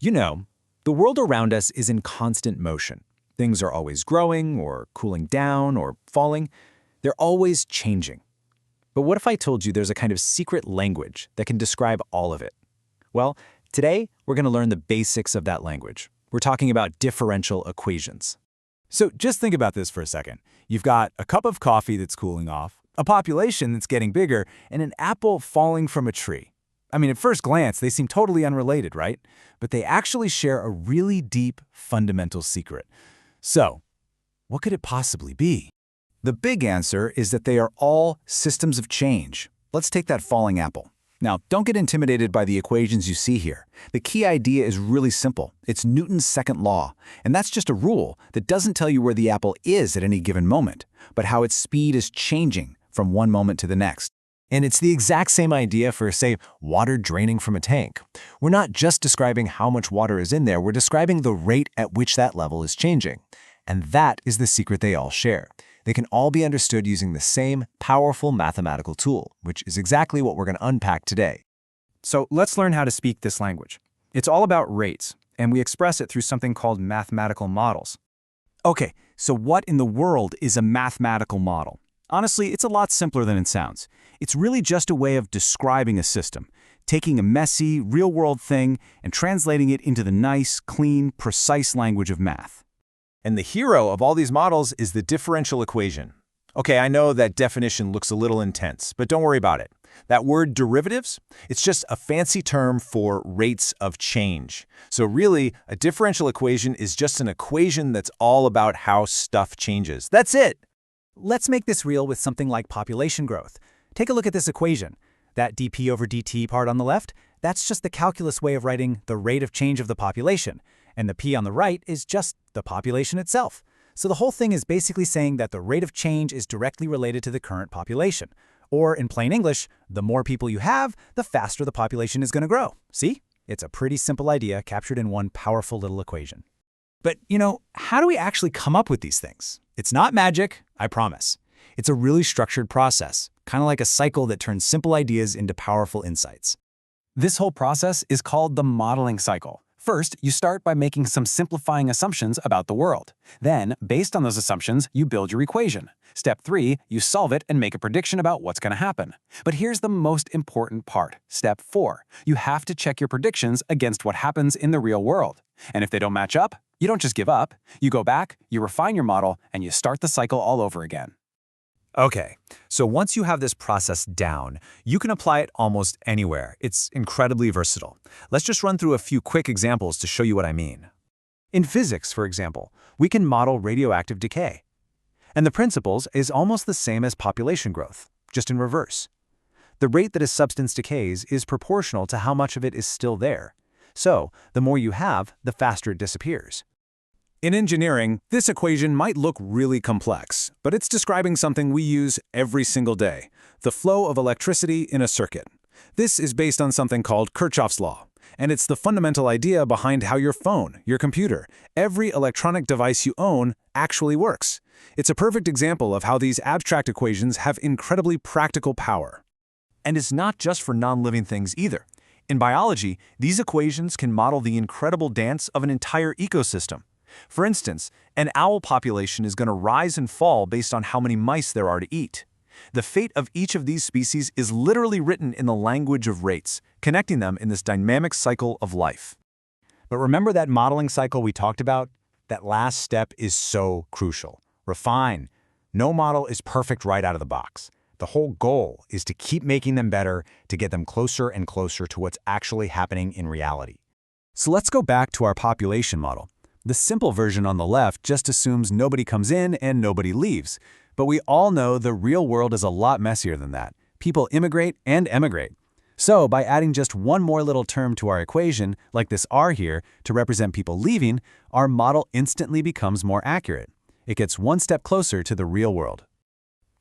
You know, the world around us is in constant motion. Things are always growing or cooling down or falling. They're always changing. But what if I told you there's a kind of secret language that can describe all of it? Well, today we're going to learn the basics of that language. We're talking about differential equations. So just think about this for a second. You've got a cup of coffee that's cooling off, a population that's getting bigger, and an apple falling from a tree. I mean, at first glance, they seem totally unrelated, right? But they actually share a really deep, fundamental secret. So, what could it possibly be? The big answer is that they are all systems of change. Let's take that falling apple. Now, don't get intimidated by the equations you see here. The key idea is really simple. It's Newton's second law, and that's just a rule that doesn't tell you where the apple is at any given moment, but how its speed is changing from one moment to the next. And it's the exact same idea for, say, water draining from a tank. We're not just describing how much water is in there, we're describing the rate at which that level is changing. And that is the secret they all share. They can all be understood using the same powerful mathematical tool, which is exactly what we're going to unpack today. So let's learn how to speak this language. It's all about rates, and we express it through something called mathematical models. Okay, so what in the world is a mathematical model? Honestly, it's a lot simpler than it sounds. It's really just a way of describing a system, taking a messy, real-world thing and translating it into the nice, clean, precise language of math. And the hero of all these models is the differential equation. Okay, I know that definition looks a little intense, but don't worry about it. That word derivatives, it's just a fancy term for rates of change. So really, a differential equation is just an equation that's all about how stuff changes. That's it. Let's make this real with something like population growth. Take a look at this equation. That dp over dt part on the left, that's just the calculus way of writing the rate of change of the population. And the p on the right is just the population itself. So the whole thing is basically saying that the rate of change is directly related to the current population. Or in plain English, the more people you have, the faster the population is going to grow. See? It's a pretty simple idea captured in one powerful little equation. But, how do we actually come up with these things? It's not magic, I promise. It's a really structured process, kind of like a cycle that turns simple ideas into powerful insights. This whole process is called the modeling cycle. First, you start by making some simplifying assumptions about the world. Then, based on those assumptions, you build your equation. Step 3, you solve it and make a prediction about what's going to happen. But here's the most important part. Step 4, you have to check your predictions against what happens in the real world. And if they don't match up, you don't just give up. You go back, you refine your model, and you start the cycle all over again. Okay, so once you have this process down, you can apply it almost anywhere. It's incredibly versatile. Let's just run through a few quick examples to show you what I mean. In physics, for example, we can model radioactive decay. And the principles is almost the same as population growth, just in reverse. The rate that a substance decays is proportional to how much of it is still there. So, the more you have, the faster it disappears. In engineering, this equation might look really complex, but it's describing something we use every single day, the flow of electricity in a circuit. This is based on something called Kirchhoff's law, and it's the fundamental idea behind how your phone, your computer, every electronic device you own actually works. It's a perfect example of how these abstract equations have incredibly practical power. And it's not just for non-living things either. In biology, these equations can model the incredible dance of an entire ecosystem. For instance, an owl population is going to rise and fall based on how many mice there are to eat. The fate of each of these species is literally written in the language of rates, connecting them in this dynamic cycle of life. But remember that modeling cycle we talked about? That last step is so crucial. Refine. No model is perfect right out of the box. The whole goal is to keep making them better, to get them closer and closer to what's actually happening in reality. So let's go back to our population model. The simple version on the left just assumes nobody comes in and nobody leaves. But we all know the real world is a lot messier than that. People immigrate and emigrate. So by adding just one more little term to our equation, like this r here, to represent people leaving, our model instantly becomes more accurate. It gets one step closer to the real world.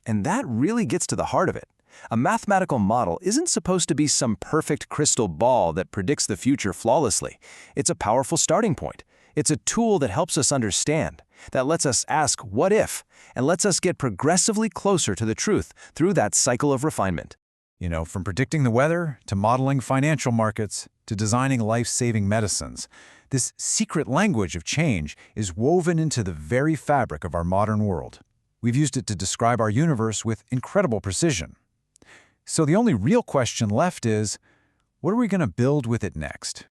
And that really gets to the heart of it. A mathematical model isn't supposed to be some perfect crystal ball that predicts the future flawlessly. It's a powerful starting point. It's a tool that helps us understand, that lets us ask what if, and lets us get progressively closer to the truth through that cycle of refinement. From predicting the weather to modeling financial markets, to designing life-saving medicines. This secret language of change is woven into the very fabric of our modern world. We've used it to describe our universe with incredible precision. So the only real question left is, what are we going to build with it next?